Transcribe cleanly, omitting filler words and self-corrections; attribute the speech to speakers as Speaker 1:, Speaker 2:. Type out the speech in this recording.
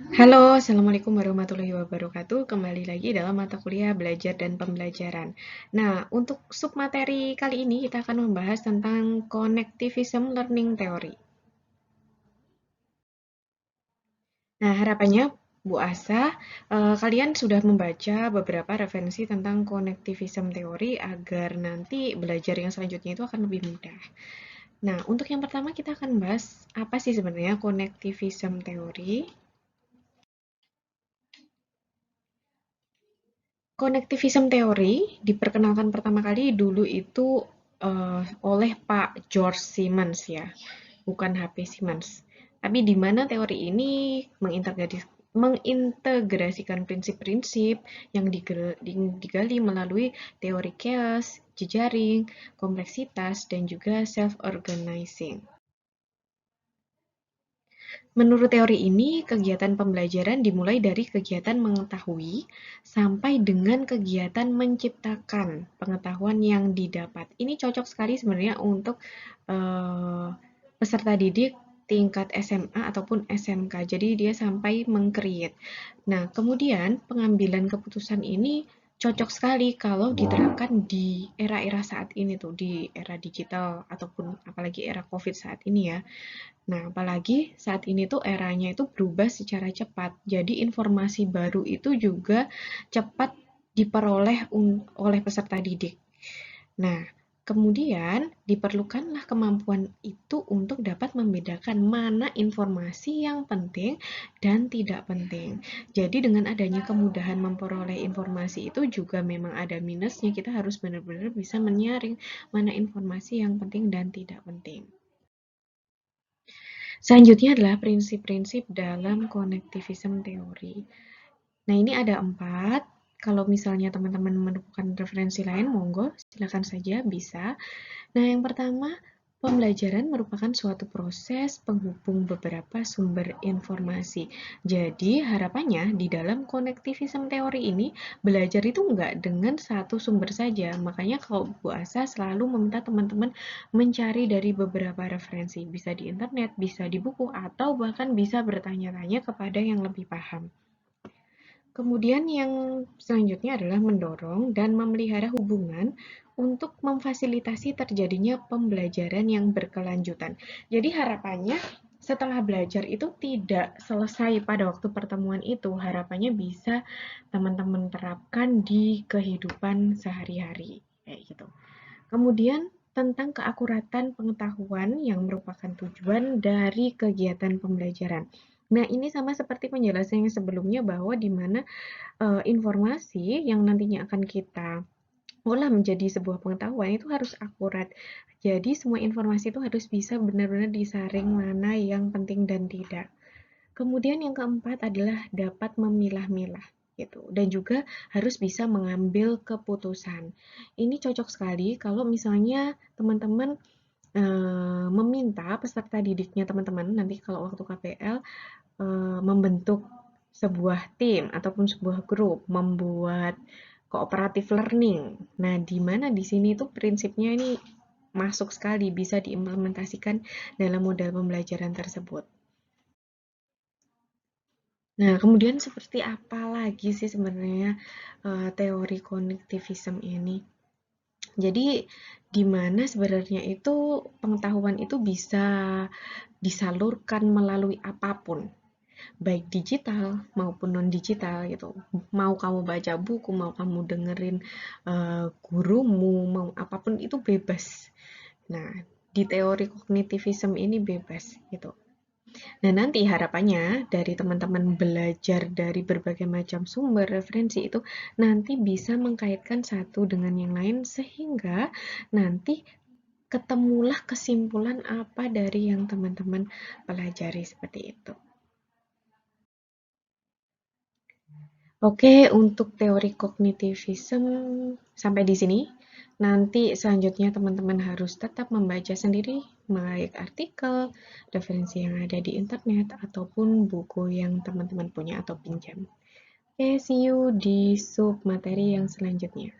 Speaker 1: Halo, Assalamualaikum warahmatullahi wabarakatuh. Kembali lagi dalam mata kuliah belajar dan pembelajaran. Nah, untuk submateri kali ini kita akan membahas tentang Connectivism Learning Theory. Nah, harapannya Bu Asa, kalian sudah membaca beberapa referensi tentang Connectivism Theory agar nanti belajar yang selanjutnya itu akan lebih mudah. Nah, untuk yang pertama kita akan bahas apa sih sebenarnya Connectivism Theory. Connectivism teori diperkenalkan pertama kali dulu itu oleh Pak George Siemens ya, bukan HP Siemens. Tapi di mana teori ini mengintegrasikan prinsip-prinsip yang digali melalui teori chaos, jejaring, kompleksitas, dan juga self-organizing. Menurut teori ini, kegiatan pembelajaran dimulai dari kegiatan mengetahui sampai dengan kegiatan menciptakan pengetahuan yang didapat. Ini cocok sekali sebenarnya untuk eh, peserta didik tingkat SMA ataupun SMK. Jadi dia sampai meng-create. Nah, kemudian pengambilan keputusan ini cocok sekali kalau diterapkan di era-era saat ini tuh, di era digital ataupun apalagi era COVID saat ini ya. Nah, apalagi saat ini tuh eranya itu berubah secara cepat. Jadi informasi baru itu juga cepat diperoleh oleh peserta didik. Nah, kemudian diperlukanlah kemampuan itu untuk dapat membedakan mana informasi yang penting dan tidak penting. Jadi dengan adanya kemudahan memperoleh informasi itu juga memang ada minusnya. Kita harus benar-benar bisa menyaring mana informasi yang penting dan tidak penting. Selanjutnya adalah prinsip-prinsip dalam connectivism teori. Nah, ini ada 4. Kalau misalnya teman-teman menemukan referensi lain, monggo, silakan saja, bisa. Nah, yang pertama, pembelajaran merupakan suatu proses penghubung beberapa sumber informasi. Jadi, harapannya di dalam connectivism teori ini, belajar itu enggak dengan satu sumber saja. Makanya kalau Bu Asa selalu meminta teman-teman mencari dari beberapa referensi. Bisa di internet, bisa di buku, atau bahkan bisa bertanya-tanya kepada yang lebih paham. Kemudian yang selanjutnya adalah mendorong dan memelihara hubungan untuk memfasilitasi terjadinya pembelajaran yang berkelanjutan. Jadi harapannya setelah belajar itu tidak selesai pada waktu pertemuan itu, harapannya bisa teman-teman terapkan di kehidupan sehari-hari, kayak gitu. Kemudian tentang keakuratan pengetahuan yang merupakan tujuan dari kegiatan pembelajaran. Nah, ini sama seperti penjelasan yang sebelumnya bahwa di mana informasi yang nantinya akan kita olah menjadi sebuah pengetahuan itu harus akurat. Jadi semua informasi itu harus bisa benar-benar disaring mana yang penting dan tidak. Kemudian yang keempat adalah dapat memilah-milah gitu dan juga harus bisa mengambil keputusan. Ini cocok sekali kalau misalnya teman-teman meminta peserta didiknya teman-teman nanti kalau waktu KPL membentuk sebuah tim ataupun sebuah grup, membuat cooperative learning. Nah, di mana di sini tuh prinsipnya ini masuk sekali, bisa diimplementasikan dalam model pembelajaran tersebut. Nah, kemudian seperti apa lagi sih sebenarnya teori konektivisme ini? Jadi, di mana sebenarnya itu pengetahuan itu bisa disalurkan melalui apapun, baik digital maupun non-digital gitu. Mau kamu baca buku, mau kamu dengerin gurumu, mau apapun itu bebas. Nah, di teori kognitivism ini bebas gitu. Nah, nanti harapannya dari teman-teman belajar dari berbagai macam sumber referensi itu nanti bisa mengkaitkan satu dengan yang lain sehingga nanti ketemulah kesimpulan apa dari yang teman-teman pelajari seperti itu. Oke, untuk teori kognitivism sampai di sini. Nanti selanjutnya teman-teman harus tetap membaca sendiri, baik artikel, referensi yang ada di internet, ataupun buku yang teman-teman punya atau pinjam. Oke, see you di sub materi yang selanjutnya.